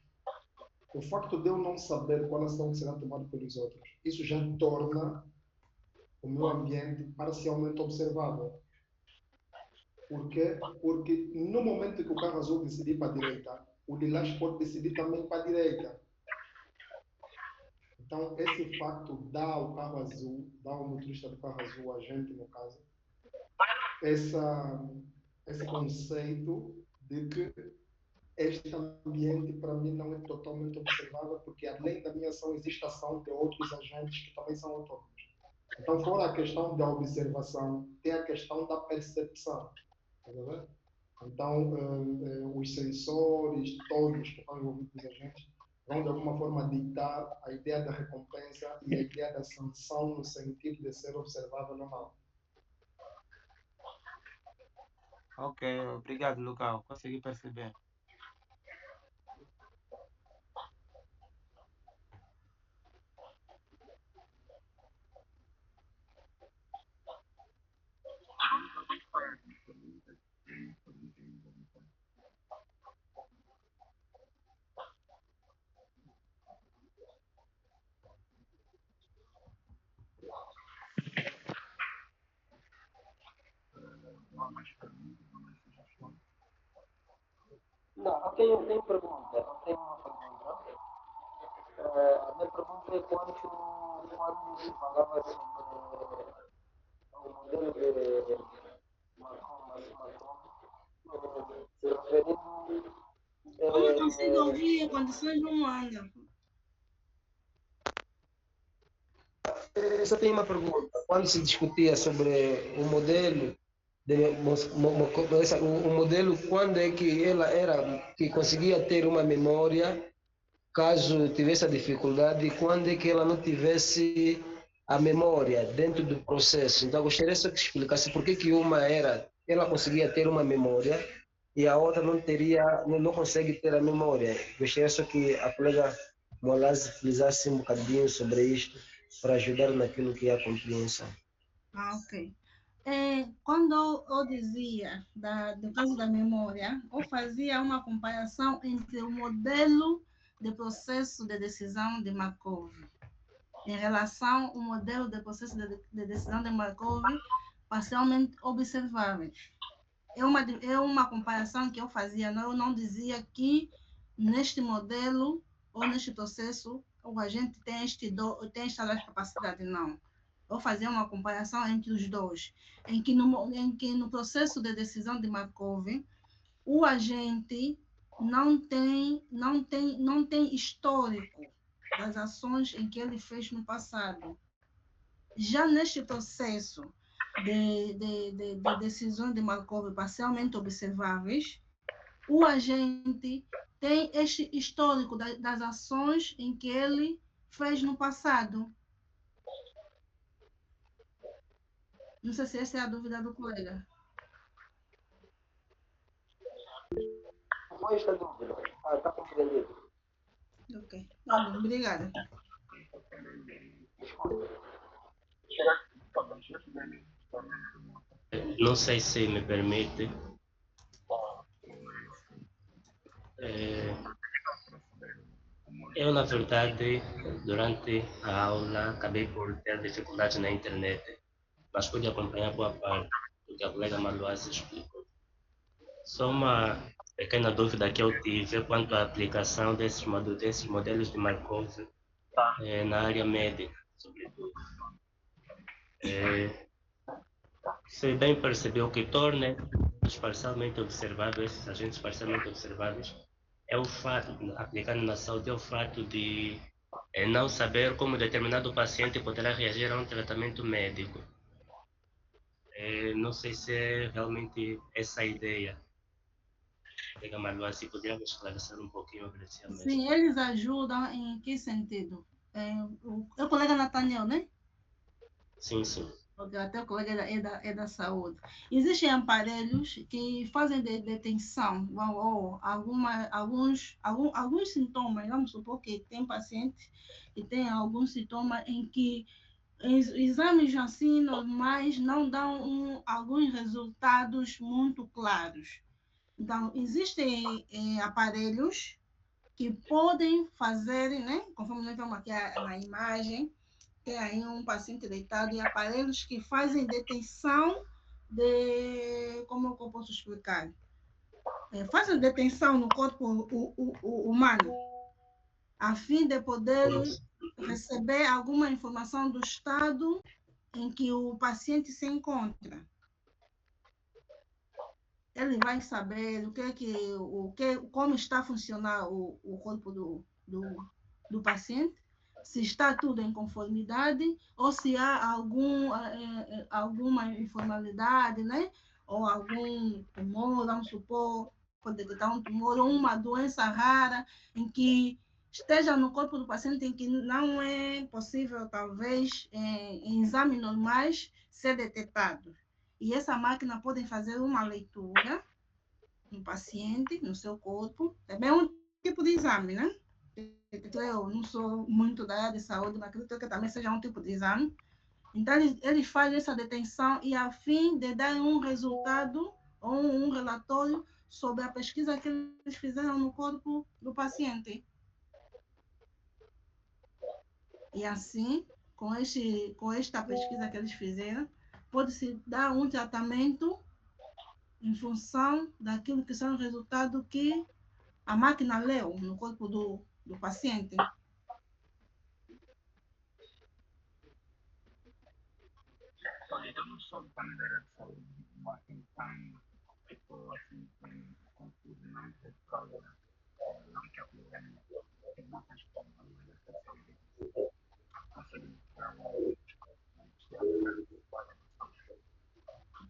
O facto de eu não saber qual ação que será tomada pelos outros, isso já torna o meu ambiente parcialmente observável. Por quê? Porque no momento que o carro azul decidir para a direita, o lilás pode decidir também para a direita. Então, esse facto dá ao carro azul, dá ao motorista do carro azul, a gente no caso, esse conceito de que este ambiente para mim não é totalmente observável, porque além da minha ação existe a ação de outros agentes que também são autônomos. Então, fora a questão da observação, tem a questão da percepção. Tá vendo? Então, os sensores, todos que estão envolvidos com os agentes, vão de alguma forma ditar a ideia da recompensa e a ideia da sanção no sentido de ser observável ou não. Ok, obrigado, Lucão. Consegui perceber. Não, eu tenho pergunta. Eu tenho uma pergunta. A minha pergunta é quando se falava sobre o modelo de Markov, se referindo. Eu não consigo ouvir em condições não anda. Eu só tenho uma pergunta. Quando se discutia sobre o modelo o modelo, quando é que ela era que conseguia ter uma memória, caso tivesse a dificuldade, quando é que ela não tivesse a memória dentro do processo. Então, gostaria só que explicasse por que uma ela conseguia ter uma memória e a outra não consegue ter a memória. Gostaria só que a colega Molase frissasse um bocadinho sobre isto, para ajudar naquilo que é a compreensão. Ok. Quando eu dizia do caso da memória, eu fazia uma comparação entre o modelo de processo de decisão de Markov em relação ao modelo de processo de decisão de Markov parcialmente observáveis. É uma comparação que eu fazia, eu não dizia que neste modelo ou neste processo o agente tem esta capacidade, não. Eu fazia uma comparação entre os dois, em que no processo de decisão de Markov, o agente não tem histórico das ações em que ele fez no passado. Já neste processo de decisões de Markov parcialmente observáveis, o agente tem este histórico das ações em que ele fez no passado. Não sei se essa é a dúvida do colega. Foi esta dúvida. Está compreendido. Ok. Tá bom, obrigada. Não sei se me permite. Eu, na verdade, durante a aula, acabei por ter dificuldades na internet, mas pude acompanhar boa parte do que a colega Maluase explicou. Só uma pequena dúvida que eu tive quanto à aplicação desses modelos de Markov na área médica, sobretudo. Se bem percebeu, o que torna os parcialmente observáveis, esses agentes parcialmente observáveis, é o fato, aplicando na saúde, é o fato de não saber como determinado paciente poderá reagir a um tratamento médico. Não sei se é realmente essa a ideia. Colega Marlua, se puder me esclarecer um pouquinho, agradecer mesmo. Sim, eles ajudam em que sentido? O colega Nathaniel, né? Sim, sim. Até o colega é da saúde. Existem aparelhos que fazem detenção ou alguns sintomas. Vamos supor que tem paciente que tem alguns sintomas em que exames assim normais não dão alguns resultados muito claros. Então, existem aparelhos que podem fazer, né, conforme nós vemos aqui na imagem, tem aí um paciente deitado e aparelhos que fazem detenção como eu posso explicar? Fazem detenção no corpo humano, a fim de poder receber alguma informação do estado em que o paciente se encontra. Ele vai saber como está a funcionar o corpo do paciente, se está tudo em conformidade ou se há alguma informalidade, né? Ou algum tumor, vamos supor, pode detectar um tumor ou uma doença rara em que esteja no corpo do paciente em que não é possível, talvez, em exames normais, ser detectado. E essa máquina pode fazer uma leitura no paciente, no seu corpo. Também é um tipo de exame, né? Eu não sou muito da área de saúde, mas acredito que também seja um tipo de exame. Então, ele faz essa detenção e a fim de dar um resultado ou um relatório sobre a pesquisa que eles fizeram no corpo do paciente. E assim, com esta pesquisa que eles fizeram, pode-se dar um tratamento em função daquilo que são os resultados que a máquina leu no corpo do paciente.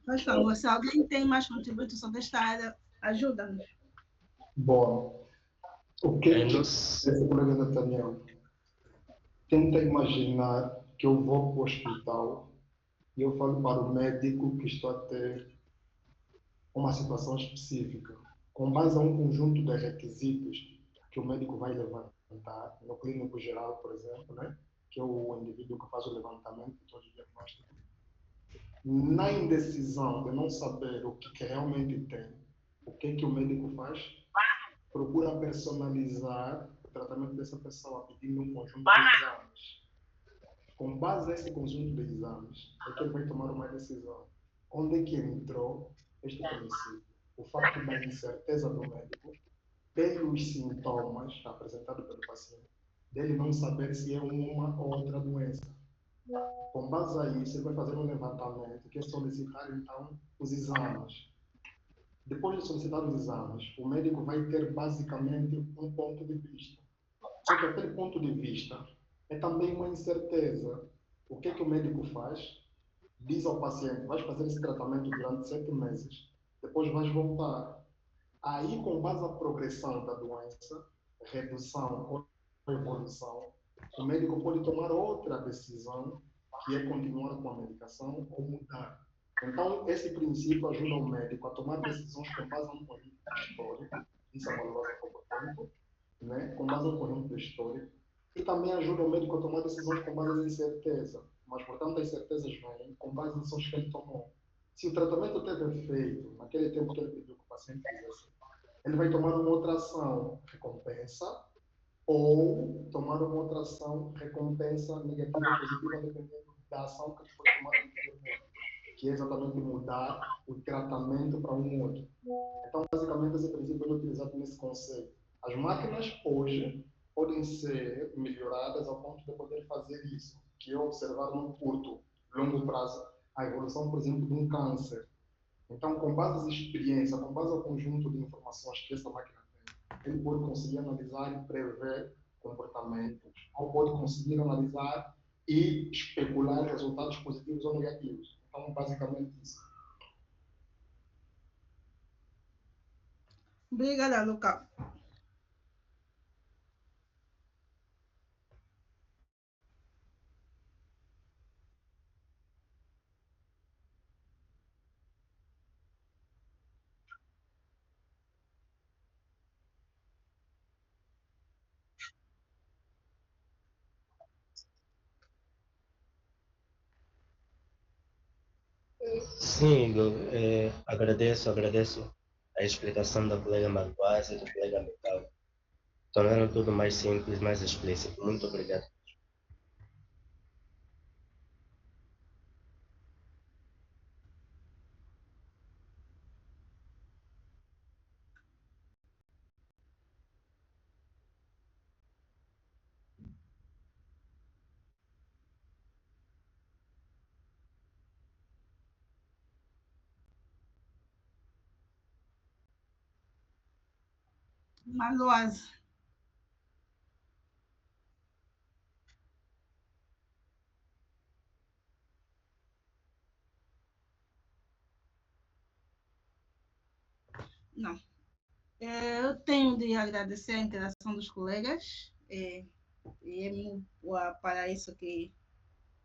Por favor, se alguém tem mais contributos sobre esta área, ajuda-nos. Bom, o que esse colega Nathaniel? Tenta imaginar que eu vou para o hospital e eu falo para o médico que estou a ter uma situação específica, com base a um conjunto de requisitos que o médico vai levantar, no clínico geral, por exemplo, né? Que é o indivíduo que faz o levantamento de todo o diagnóstico. Na indecisão de não saber o que realmente tem, o que o médico faz? Procura personalizar o tratamento dessa pessoa, pedindo um conjunto de exames. Com base nesse conjunto de exames, é que ele vai tomar uma decisão. Onde é que entrou este princípio? O fato da incerteza do médico, pelos sintomas apresentados pelo paciente, dele não saber se é uma ou outra doença. Com base a isso, ele vai fazer um levantamento, que é solicitar, então, os exames. Depois de solicitar os exames, o médico vai ter, basicamente, um ponto de vista. Só que aquele ponto de vista é também uma incerteza. O que o médico faz? Diz ao paciente, vais fazer esse tratamento durante 7 meses, depois vais voltar. Aí, com base na progressão da doença, redução ou evolução, o médico pode tomar outra decisão, que é continuar com a medicação ou mudar. Então, esse princípio ajuda o médico a tomar decisões com base no conjunto histórico, isso é valoroso há pouco tempo, né? Com base no conjunto histórico, e também ajuda o médico a tomar decisões com base em incerteza, mas, portanto, as certezas vêm com base em decisões que ele tomou. Se o tratamento teve efeito naquele tempo que ele pediu que o paciente fizesse, ele vai tomar uma outra ação, recompensa, ou tomar uma outra ação, recompensa negativa ou positiva, dependendo da ação que foi tomada anteriormente, que é exatamente mudar o tratamento para um outro. Então, basicamente, esse princípio é utilizado nesse conceito. As máquinas, hoje, podem ser melhoradas ao ponto de poder fazer isso, que é observar no curto, longo prazo, a evolução, por exemplo, de um câncer. Então, com base em experiência, com base ao conjunto de informações que essa máquina tem, ele pode conseguir analisar e prever comportamentos, ou pode conseguir analisar e especular resultados positivos ou negativos. Então, basicamente isso. Obrigada, Luca. Sim, agradeço a explicação da colega Marquase e do colega Metal. Tornaram tudo mais simples, mais explícito. Muito obrigado. Maloase. Não. Eu tenho de agradecer a interação dos colegas. E é para isso que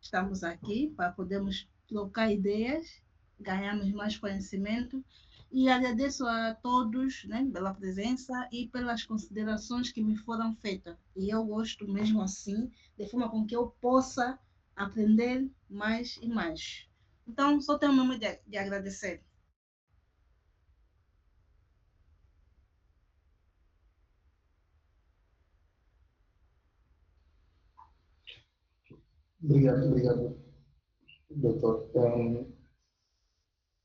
estamos aqui, para podermos trocar ideias ganhamos mais conhecimento. E agradeço a todos, né, pela presença e pelas considerações que me foram feitas. E eu gosto mesmo assim, de forma com que eu possa aprender mais e mais. Então, só tenho mesmo de agradecer. Obrigado, doutor.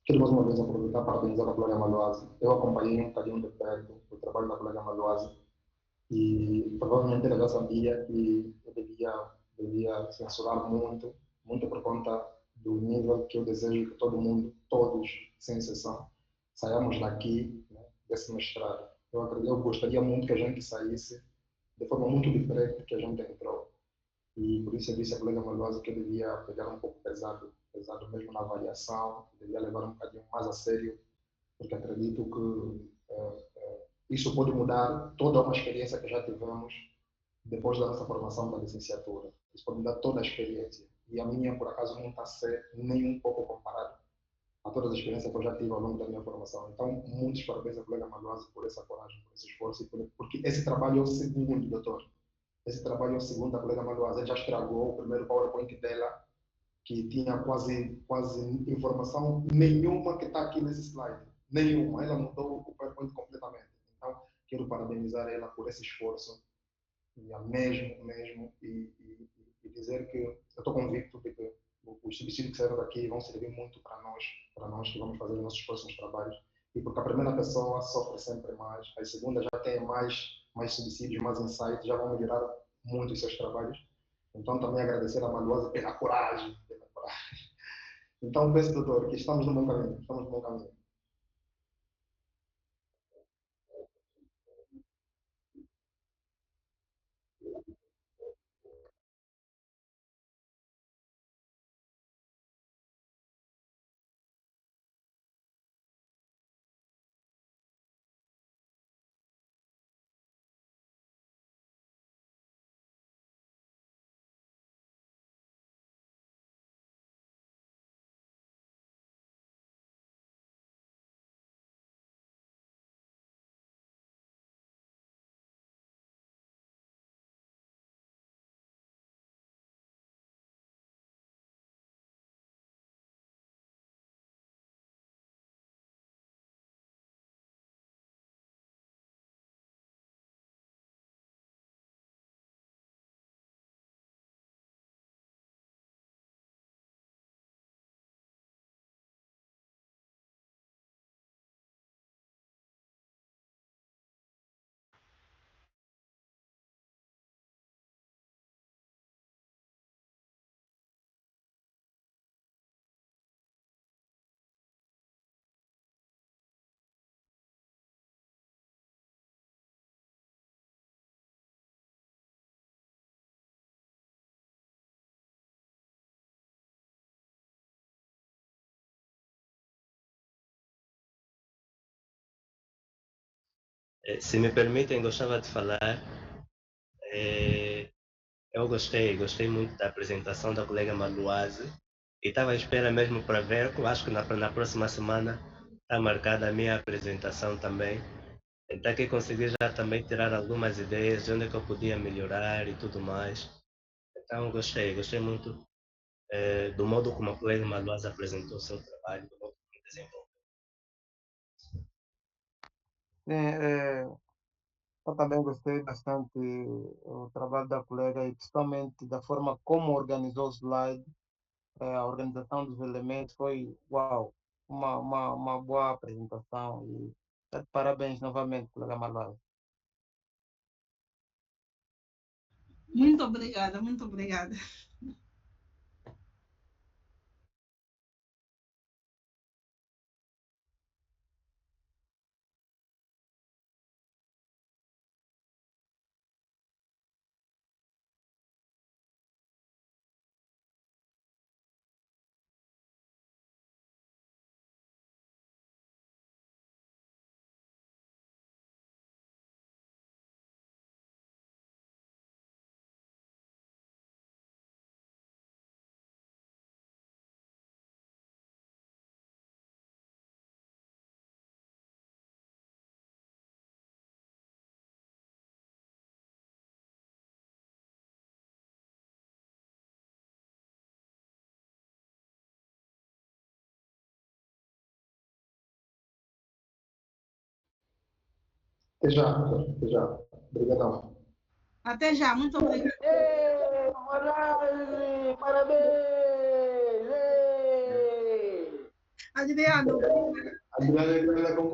Quero mais uma vez aproveitar para parabenizar a colega Maloase. Eu acompanhei um bocadinho de perto o trabalho da colega Maloase e provavelmente ela já sabia que eu devia censurar muito, muito por conta do nível que eu desejo que todo mundo, todos, sem exceção, saiamos daqui, né, desse mestrado. Eu gostaria muito que a gente saísse de forma muito diferente que a gente entrou. E por isso eu disse à colega Malvasa que eu devia pegar um pouco pesado, pesado mesmo na avaliação, devia levar um bocadinho mais a sério, porque acredito que isso pode mudar toda uma experiência que já tivemos depois da nossa formação da licenciatura. Isso pode mudar toda a experiência. E a minha, por acaso, não está a ser nem um pouco comparado a todas as experiências que eu já tive ao longo da minha formação. Então, muitos parabéns à colega Malvasa por essa coragem, por esse esforço, porque esse trabalho é o segundo, doutor. Esse trabalho é o segundo da colega Manuaze, já estragou o primeiro PowerPoint dela, que tinha quase informação nenhuma que está aqui nesse slide. Nenhuma. Ela mudou o PowerPoint completamente. Então, quero parabenizar ela por esse esforço, e dizer que eu estou convicto de que os subsídios que saíram daqui vão servir muito para nós que vamos fazer os nossos próximos trabalhos. E porque a primeira pessoa sofre sempre mais, a segunda já tem mais subsídios, mais insights, já vão melhorar muito os seus trabalhos. Então, também agradecer a Maluasa pela coragem, pela coragem. Então, penso, doutor, que estamos no bom caminho, estamos no bom caminho. Se me permitem, gostava de falar. Eu gostei muito da apresentação da colega Maluase e estava à espera mesmo para ver. Eu acho que na próxima semana está marcada a minha apresentação também. Então aqui consegui já também tirar algumas ideias de onde é que eu podia melhorar e tudo mais. Então gostei muito do modo como a colega Maluase apresentou o seu trabalho, do modo como desenvolveu. Eu também gostei bastante do trabalho da colega e principalmente da forma como organizou o slide, a organização dos elementos foi uau, uma boa apresentação e tá de parabéns novamente, colega Malvado. Muito obrigada, muito obrigada. Até já, até já. Obrigadão. Até já, muito obrigada. Ei, Moraes, parabéns! Ei! Adriano. Adriano é com o